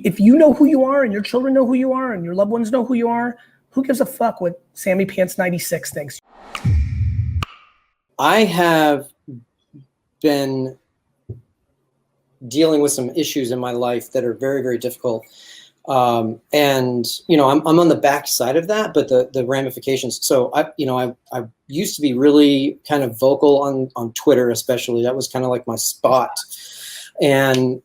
If you know who you are and your children know who you are and your loved ones know who you are, who gives a fuck what Sammy Pants 96 thinks? I have been dealing with some issues in my life that are very, very difficult. And, you know, I'm on the back side of that, but the ramifications. So I used to be really kind of vocal on Twitter, especially. That was kind of like my spot. And,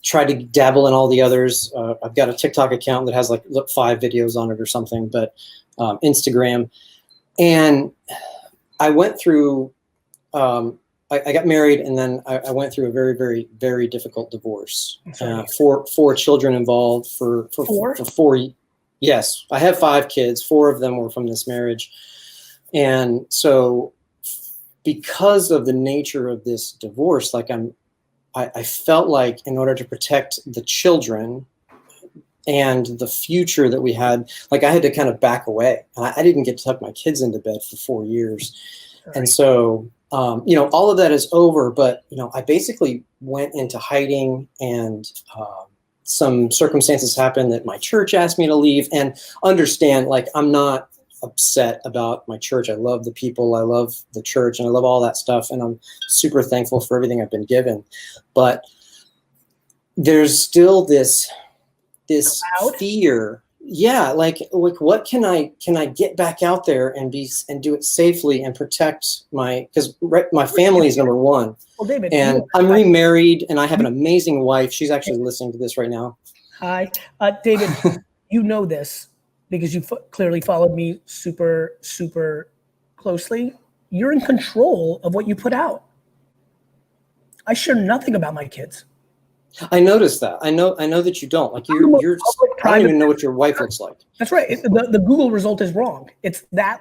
tried to dabble in all the others. I've got a TikTok account that has like 5 videos on it or something, but Instagram. And I went through, I got married, and then I went through a very, very, very difficult divorce. 4 children involved for 4. Yes, I have 5 kids. 4 of them were from this marriage. And so because of the nature of this divorce, like I felt like in order to protect the children and the future that we had, like I had to kind of back away. I didn't get to tuck my kids into bed for 4 years. Right. And so, all of that is over, but, I basically went into hiding, and some circumstances happened that my church asked me to leave. And understand, like, I'm not upset about my church. I love the people, I love the church, and I love all that stuff. And I'm super thankful for everything I've been given. But there's still this fear. Yeah. Like what can I get back out there and do it safely and protect because my family is number one. Well, David, and I'm remarried, and I have an amazing wife. She's actually listening to this right now. Hi, David, you know this because you clearly followed me super, super closely. You're in control of what you put out. I share nothing about my kids. I noticed that. I know that you don't. Like I don't even know what your wife looks like. That's right. The Google result is wrong. It's that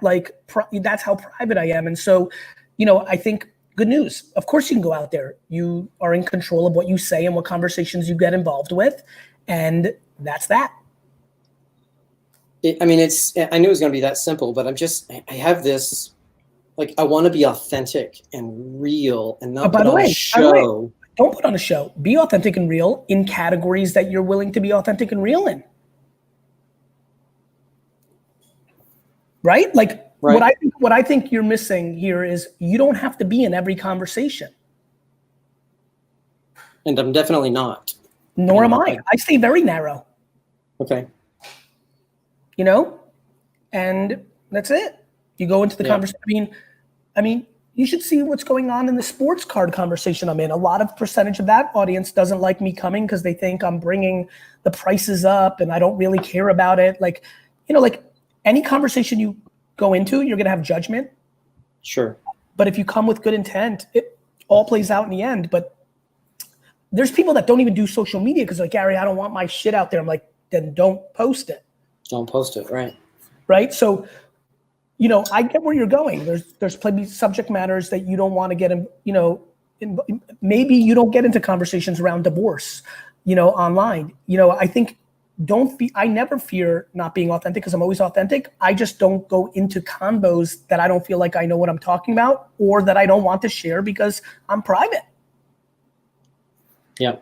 that's how private I am. And so, I think good news. Of course you can go out there. You are in control of what you say and what conversations you get involved with. And that's that. I knew it was going to be that simple, but I have this, like, I want to be authentic and real and not put on a show. Don't put on a show. Be authentic and real in categories that you're willing to be authentic and real in. Right? Like, right. What I think you're missing here is you don't have to be in every conversation. And I'm definitely not. Nor am I. I stay very narrow. Okay. And that's it. You go into the conversation. I mean, you should see what's going on in the sports card conversation I'm in. A lot of percentage of that audience doesn't like me coming because they think I'm bringing the prices up and I don't really care about it. Like, like any conversation you go into, you're going to have judgment. Sure. But if you come with good intent, it all plays out in the end. But there's people that don't even do social media because like, Gary, I don't want my shit out there. I'm like, then don't post it. Don't post it. Right. Right. So, I get where you're going. There's plenty of subject matters that you don't want to get in, maybe you don't get into conversations around divorce, online. I think I never fear not being authentic because I'm always authentic. I just don't go into combos that I don't feel like I know what I'm talking about or that I don't want to share because I'm private. Yeah.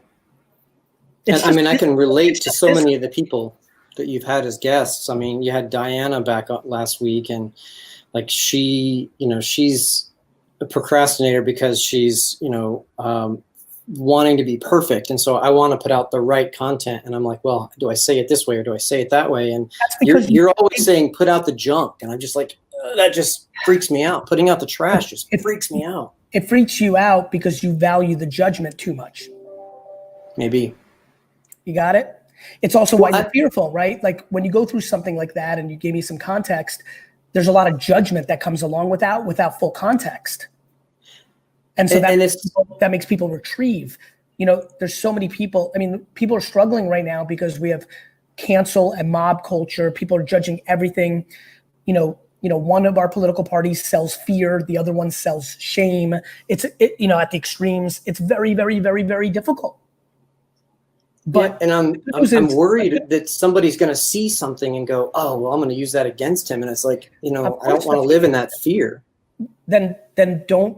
And I can relate to so many of the people that you've had as guests. I mean, you had Diana back last week, and like she's a procrastinator because she's, wanting to be perfect. And so I want to put out the right content. And I'm like, well, do I say it this way or do I say it that way? And you're always saying, put out the junk. And I'm just like, that just freaks me out. Putting out the trash just freaks me out. It freaks you out because you value the judgment too much. Maybe. You got it? It's also why you're fearful, right? Like when you go through something like that and you gave me some context, there's a lot of judgment that comes along without full context. And so that makes people retrieve. There's so many people. I mean, people are struggling right now because we have cancel and mob culture. People are judging everything. One of our political parties sells fear. The other one sells shame. At the extremes, it's very, very, very, very difficult. But and I'm worried that somebody's going to see something and go, oh, well, I'm going to use that against him. And it's like, I don't want to live in that fear. Then don't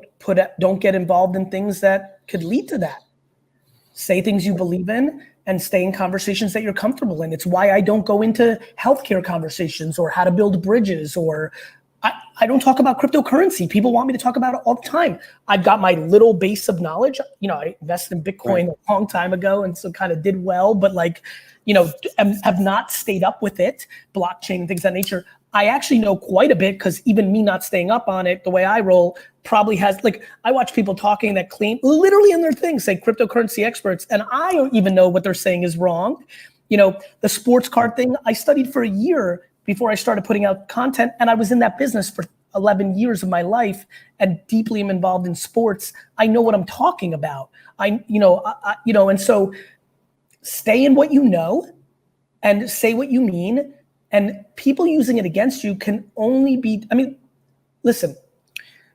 get involved in things that could lead to that. Say things you believe in and stay in conversations that you're comfortable in. It's why I don't go into healthcare conversations or how to build bridges, or I don't talk about cryptocurrency. People want me to talk about it all the time. I've got my little base of knowledge. You know, I invested in Bitcoin a long time ago and so kind of did well, but like, you know, have not stayed up with it, blockchain and things of that nature. I actually know quite a bit, because even me not staying up on it, the way I roll probably has, like, I watch people talking that claim literally in their things, say cryptocurrency experts, and I don't even know what they're saying is wrong. You know, the sports card thing, I studied for a year before I started putting out content, and I was in that business for 11 years of my life and deeply am involved in sports. I know what I'm talking about. And so stay in what you know and say what you mean. And people using it against you can only be, I mean, listen,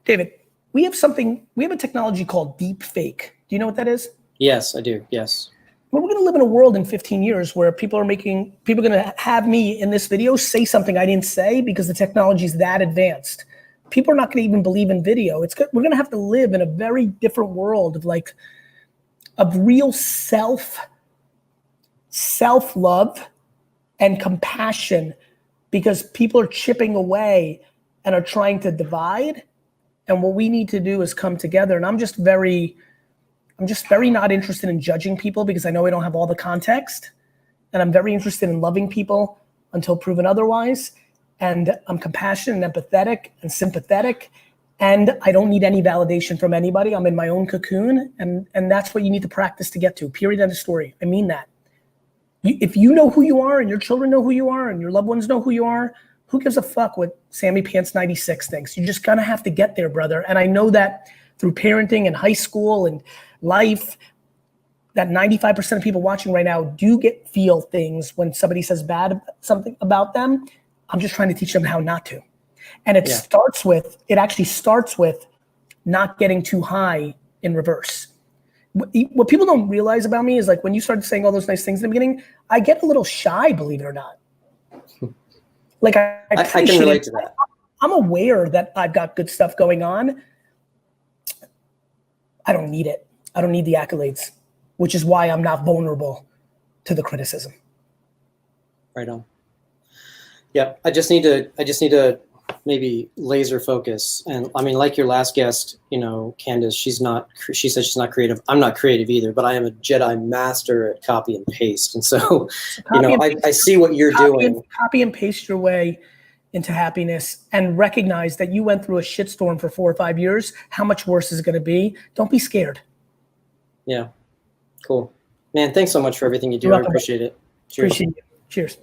David, we have a technology called deep fake. Do you know what that is? Yes, I do. Yes. Well, we're going to live in a world in 15 years where people are going to have me in this video say something I didn't say because the technology is that advanced. People are not going to even believe in video. We're going to have to live in a very different world of real self-love and compassion, because people are chipping away and are trying to divide. And what we need to do is come together. And I'm just very not interested in judging people, because I know I don't have all the context. And I'm very interested in loving people until proven otherwise. And I'm compassionate and empathetic and sympathetic. And I don't need any validation from anybody. I'm in my own cocoon. And that's what you need to practice to get to. Period. End of story. I mean that. If you know who you are and your children know who you are and your loved ones know who you are, who gives a fuck what Sammy Pants 96 thinks? You're just gonna have to get there, brother. And I know that through parenting and high school and life, that 95% of people watching right now do feel things when somebody says something about them. I'm just trying to teach them how not to. And it actually starts with not getting too high in reverse. What people don't realize about me is, like, when you started saying all those nice things in the beginning, I get a little shy, believe it or not. Like, I can relate to that. I'm aware that I've got good stuff going on. I don't need it. I don't need the accolades, which is why I'm not vulnerable to the criticism. Right on. Yeah, I just need to maybe laser focus. And I mean, like your last guest, you know, Candace, she said she's not creative. I'm not creative either, but I am a Jedi master at copy and paste. And so, you know, I see what you're doing. Copy and paste your way into happiness, and recognize that you went through a shitstorm for 4 or 5 years. How much worse is it going to be? Don't be scared. Yeah. Cool. Man, thanks so much for everything you do. I appreciate it. Cheers. Appreciate it. Cheers.